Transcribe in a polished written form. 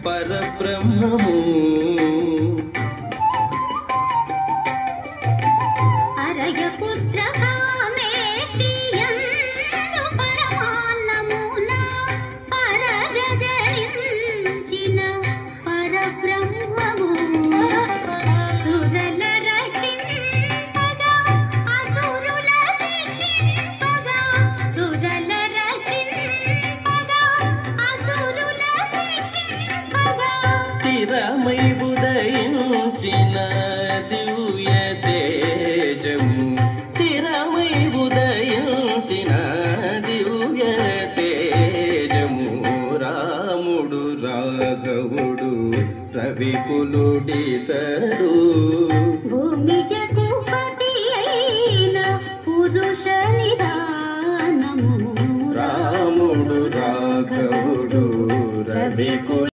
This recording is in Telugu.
పరబ్రహ్మము స్థిరమై ఉదయించిన దివ్య తేజము స్థిరమై ఉదయించిన దివ్య తేజము రాముడు రాఘవుడు రవికులుడితడు భూమి జగపతి అయిన పురుష నిదానము రాముడు రాఘవుడు రవికులు